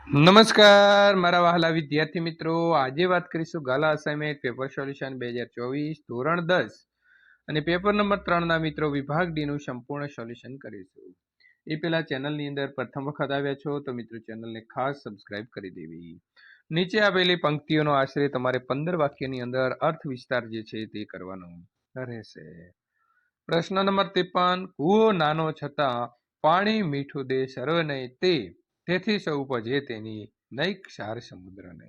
નમસ્કાર મારા વહાલા વિદ્યાર્થી મિત્રો, આજે વાત કરીશું ગાલા અસાઇનમેન્ટ પેપર સોલ્યુશન 2024 ધોરણ 10 અને પેપર નંબર 3 ના મિત્રો વિભાગ ડી નું સંપૂર્ણ સોલ્યુશન કરીશું। એ પહેલા ચેનલની અંદર પ્રથમ વખત આવ્યા છો તો મિત્રો ચેનલને ખાસ સબસ્ક્રાઇબ કરી દેવી। નીચે આપેલી પંક્તિઓનો આશરે તમારે 15 વાક્યની અંદર અર્થ વિસ્તાર જે છે તે કરવાનો રહેશે। પ્રશ્ન નંબર 53, કૂવો નાનો છતાં પાણી મીઠું દે સર્વને તે, તેથી સૌ ઉપજે તેની નૈક સાર સમુદ્રને।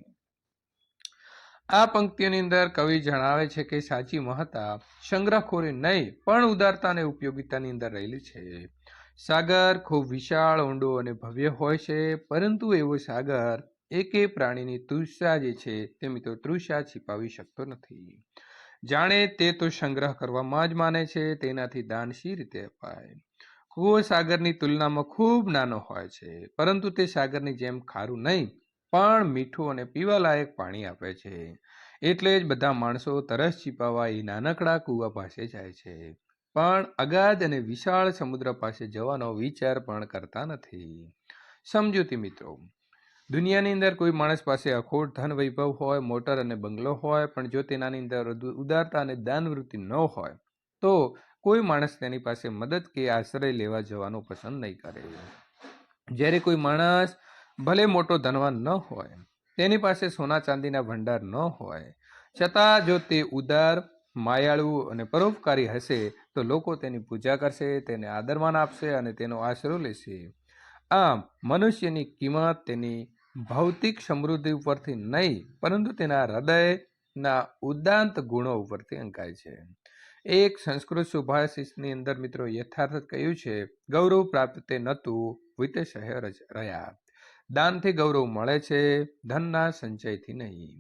આ પંક્તિઓની અંદર કવિ જણાવે છે કે સાચી મહત્તા સંગ્રહખોરી નહીં પણ ઉદારતા અને ઉપયોગિતાની અંદર રહેલી છે। સાગર ખૂબ વિશાળ, ઊંડો અને ભવ્ય હોય છે, પરંતુ એવો સાગર એકે પ્રાણીની તૃષા જે છે તે મિત્રો તૃષા छिपाવી શકતો નથી। જાણે તે તો સંગ્રહ કરવામાં જ માને છે, તેનાથી દાન શી રીતે અપાય। કૂવો સાગરની તુલનામાં ખૂબ નાનો હોય છે, પરંતુ તે સાગરની જેમ ખારું નહીં પણ મીઠું અને પીવાલાયક પાણી આપે છે। એટલે જ બધા માણસો તરસ છીપાવવા એ નાનકડા કૂવા પાસે જાય છે, પણ અગાધ અને વિશાળ સમુદ્ર પાસે જવાનો વિચાર પણ કરતા નથી। સમજૂતી મિત્રો, દુનિયાની અંદર કોઈ માણસ પાસે અખોટ ધન વૈભવ હોય, મોટર અને બંગલો હોય, પણ જો તેનાની અંદર ઉદારતા અને દાનવૃત્તિ ન હોય તો કોઈ માણસ તેની પાસે મદદ કે આશ્રય લેવા જવાનું પસંદ નહીં કરે। જ્યારે કોઈ માણસ ભલે મોટો ધનવાન ન હોય, તેની પાસે સોના ચાંદીના ભંડાર ન હોય, છતાં જો તે ઉદાર, માયાળુ અને પરોપકારી હશે તો લોકો તેની પૂજા કરશે, તેને આદરમાન આપશે અને તેનો આશરો લેશે। આમ મનુષ્યની કિંમત તેની ભૌતિક સમૃદ્ધિ ઉપરથી નહીં પરંતુ તેના હૃદયના ઉદાત્ત ગુણો ઉપરથી અંકાય છે। એક સંસ્કૃત સુભાષિતની અંદર મિત્રો યથાર્થ કહ્યું છે, ગૌરવ પ્રાપ્ત તે નતું વિતે શહેર રહ્યા। દાનથી ગૌરવ મળે છે, ધનના સંચયથી નહીં।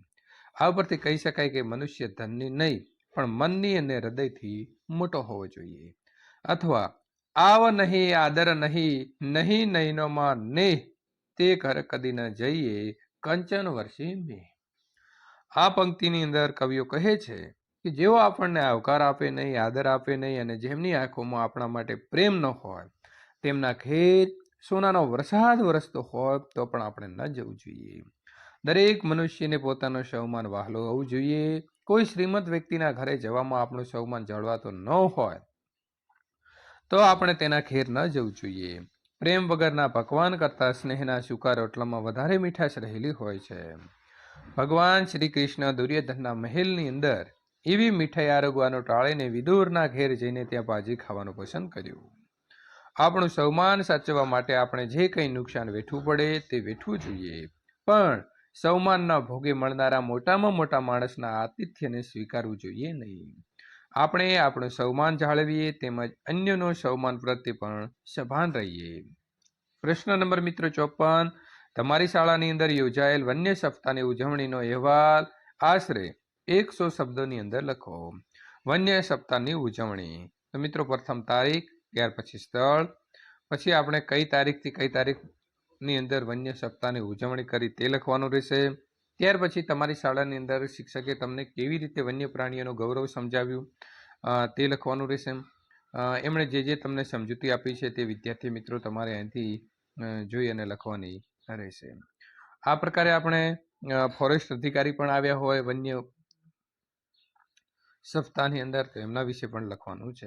આ ઉપરથી કહી શકાય કે મનુષ્ય ધનની નહીં પણ મનની અને હૃદયથી મોટો હોવો જોઈએ। અથવા આવ નહીં આદર નહીં નહીં નયનોમાં નેહ, તે ઘર કદી ન જઈએ કંચન વર્ષી મેં। આ પંક્તિની અંદર કવિઓ કહે છે કે જેઓ આપણને આવકાર આપે નહીં, આદર આપે નહીં અને જેમની આંખોમાં આપણા માટે પ્રેમ ન હોય, તેમના ઘેર સોનાનો વરસાદ વરસતો હોય તો પણ આપણે ન જવું જોઈએ। દરેક મનુષ્યને પોતાનો સન્માન વહાલો હોવું જોઈએ। કોઈ શ્રીમંત વ્યક્તિના ઘરે જવામાં આપણું સન્માન જળવાતો ન હોય તો આપણે તેના ઘેર ન જવું જોઈએ। પ્રેમ વગરના પકવાન કરતાં સ્નેહના સૂકા રોટલામાં વધારે મીઠાશ રહેલી હોય છે। ભગવાન શ્રી કૃષ્ણ દુર્યોધનના મહેલની અંદર એવી મીઠાઈ આરોગવાનું ટાળીને વિદુરના ઘેર જઈને ત્યાં ભાજી ખાવાનું પસંદ કર્યું। આપણું સન્માન સાચવવા માટે આપણે જે કંઈ નુકસાન વેઠવું પડે તે વેઠવું જોઈએ, પણ સન્માનના ભોગે મળનારા મોટામાં મોટા માણસના આતિથ્યને સ્વીકારવું જોઈએ નહીં। આપણે આપણું સન્માન જાળવીએ તેમજ અન્યનું સન્માન પ્રત્યે પણ સભાન રહીએ। પ્રશ્ન નંબર મિત્રો 54, તમારી શાળાની અંદર યોજાયેલ વન્ય સપ્તાહની ઉજવણીનો અહેવાલ આશરે 100 શબ્દોની અંદર લખો। વન્ય સપ્તાહની ઉજવણી, તો મિત્રો પ્રથમ તારીખ, ત્યાર પછી સ્થળ, પછી આપણે કઈ તારીખથી કઈ તારીખની અંદર વન્ય સપ્તાહની ઉજવણી કરી તે લખવાનું રહેશે। ત્યાર પછી તમારી શાળાની અંદર શિક્ષકે તમને કેવી રીતે વન્ય પ્રાણીઓનું ગૌરવ સમજાવ્યું તે લખવાનું રહેશે। એમણે જે તમને સમજૂતી આપી છે તે વિદ્યાર્થી મિત્રો તમારે અહીંથી જોઈ અને લખવાની રહેશે। આ પ્રકારે આપણે ફોરેસ્ટ અધિકારી પણ આવ્યા હોય વન્ય સપ્તાહની અંદર, તો એમના વિશે પણ લખવાનું છે।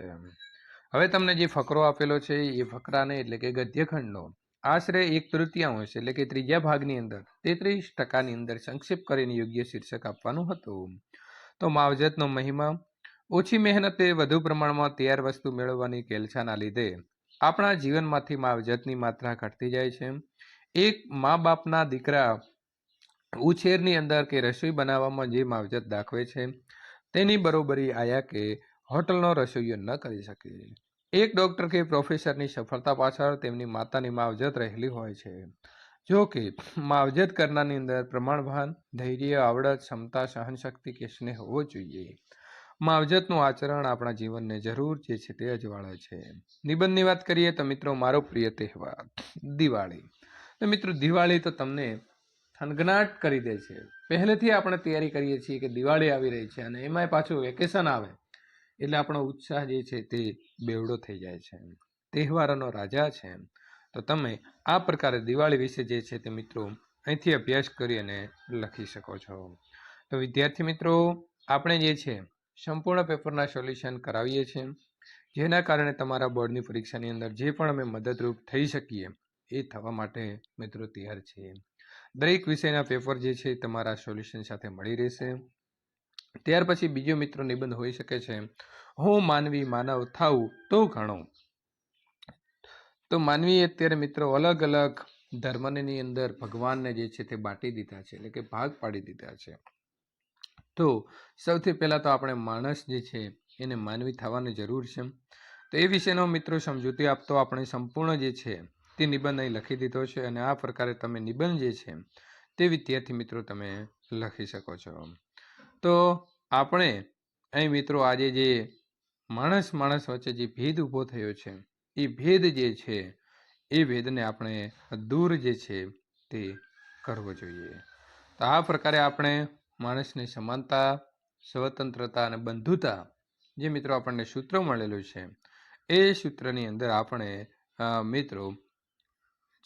હવે તમને જે ફકરો આપેલો છે એ ફકરાને એટલે કે ગદ્યખંડનો આશરે 1/3 એટલે કે ત્રીજા ભાગની અંદર 33% અંદર સંક્ષેપ કરીને યોગ્ય શીર્ષક આપવાનું હતું। તો માવજતનો મહિમા, ઓછી મહેનતે વધુ પ્રમાણમાં તૈયાર વસ્તુ મેળવવાની કેલછાના લીધે આપણા જીવનમાંથી માવજતની માત્રા ઘટતી જાય છે। એક મા બાપના દીકરા ઉછેરની અંદર કે રસોઈ બનાવવામાં જે માવજત દાખવે છે તેની બરોબરી આયા કે હોટલનો રસોઈયો ન કરી શકે। એક ડોક્ટર કે પ્રોફેસરની સફળતા પાછળ તેમની માતાની માવજત રહેલી હોય છે। જો કે માવજત કરનારની અંદર પ્રમાણભાન, ધૈર્ય, આવડત, ક્ષમતા, સહનશક્તિ કે સ્નેહ હોવો જોઈએ। માવજતનું આચરણ આપણા જીવનને જરૂર જે છે તે અજવાળે છે। નિબંધની વાત કરીએ તો મિત્રો મારો પ્રિય તહેવાર દિવાળી। તો મિત્રો દિવાળી તો તમને થનગનાટ કરી દે છે। પહેલેથી આપણે તૈયારી કરીએ છીએ કે દિવાળી આવી રહી છે અને એમાંય પાછું વેકેશન આવે એટલે આપણો ઉત્સાહ જે છે તે બેવડો થઈ જાય છે। તહેવારોનો રાજા છે। તો તમે આ પ્રકારે દિવાળી વિશે જે છે તે મિત્રો અહીંથી અભ્યાસ કરી અને લખી શકો છો. તો વિદ્યાર્થી મિત્રો, આપણે જે છે સંપૂર્ણ પેપરના સોલ્યુશન કરાવીએ છીએ, જેના કારણે તમારા બોર્ડની પરીક્ષાની અંદર જે પણ અમે મદદરૂપ થઈ શકીએ એ થવા માટે મિત્રો તૈયાર છીએ. દરેક વિષયના પેપર જે છે તમારા સોલ્યુશન સાથે મળી રહેશે. ત્યાર પછી બીજો મિત્રો નિબંધ હોઈ શકે છે, હું માનવી માનવ થાઉં તો ઘણો. તો માનવી અત્યારે મિત્રો અલગ અલગ ધર્મની અંદર ભગવાનને જે છે તે બાંટી દીધા છે, એટલે કે ભાગ પાડી દીધા છે. તો સૌથી પહેલાં તો આપણે માણસ જે છે એને માનવી થવાની જરૂર છે. તો એ વિશેનો મિત્રો સમજૂતી આપતો આપણે સંપૂર્ણ જે છે તે નિબંધ અહીં લખી દીધો છે, અને આ પ્રકારે તમે નિબંધ જે છે તે વિદ્યાર્થી મિત્રો તમે લખી શકો છો. તો આપણે અહીં મિત્રો આજે જે માણસ વચ્ચે જે ભેદ ઊભો થયો છે, એ ભેદ જે છે એ ભેદને આપણે દૂર જે છે તે કરવો જોઈએ. તો આ પ્રકારે આપણે માણસની સમાનતા, સ્વતંત્રતા અને બંધુતા જે મિત્રો આપણને સૂત્ર મળેલું છે, એ સૂત્રની અંદર આપણે મિત્રો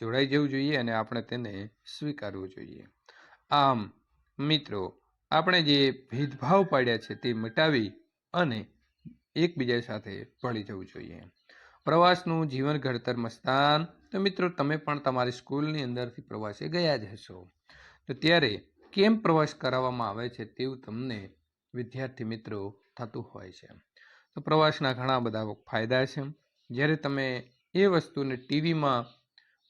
જોડાઈ જવું જોઈએ અને આપણે તેને સ્વીકારવું જોઈએ. આમ મિત્રો આપણે જે ભેદભાવ પાડ્યા છે તે મિટાવી અને એકબીજા સાથે ભળી જવું જોઈએ. પ્રવાસનું જીવન ઘડતર મસ્તાન. તો મિત્રો તમે પણ તમારી સ્કૂલની અંદરથી પ્રવાસે ગયા જ હશો, તો ત્યારે કેમ પ્રવાસ કરાવવામાં આવે છે તેવું તમને વિદ્યાર્થી મિત્રો થતું હોય છે. તો પ્રવાસના ઘણા બધા ફાયદા છે. જ્યારે તમે એ વસ્તુને ટીવીમાં,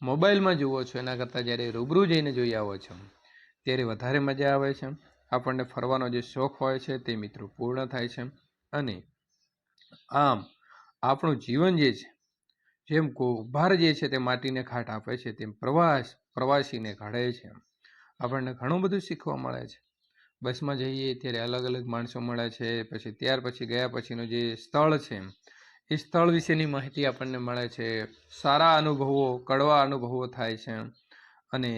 મોબાઈલમાં જુઓ છો એના કરતાં જ્યારે રૂબરૂ જઈને જોઈ આવો છો ત્યારે વધારે મજા આવે છે. આપણને ફરવાનો જે શોખ હોય છે તે મિત્રો પૂર્ણ થાય છે. અને આમ આપણું જીવન જે છે, જેમ કુંભાર જે છે તે માટીને ખાટ આપે છે, તેમ પ્રવાસીને ઘડે છે. આપણને ઘણું બધું શીખવા મળે છે. બસમાં જઈએ ત્યારે અલગ અલગ માણસો મળે છે, પછી ત્યાર પછી ગયા પછીનું જે સ્થળ છે એ સ્થળ વિશેની માહિતી આપણને મળે છે. સારા અનુભવો, કડવા અનુભવો થાય છે, અને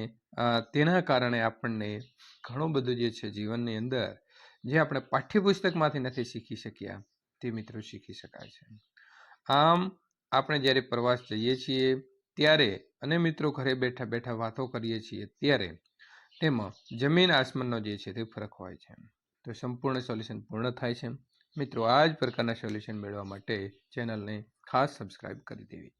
તેના કારણે આપણને ઘણું બધું જે છે જીવનની અંદર જે આપણે પાઠ્યપુસ્તકમાંથી નથી શીખી શક્યા તે મિત્રો શીખી શકાય છે. આમ આપણે જ્યારે પ્રવાસ જઈએ છીએ ત્યારે અને મિત્રો ઘરે બેઠા બેઠા વાતો કરીએ છીએ ત્યારે તેમાં જમીન આસમાનનો જે છે તે ફરક હોય છે. તો સંપૂર્ણ સોલ્યુશન પૂર્ણ થાય છે. મિત્રો આ જ પ્રકારના સોલ્યુશન મેળવવા માટે ચેનલને ખાસ સબસ્ક્રાઈબ કરી દેવી.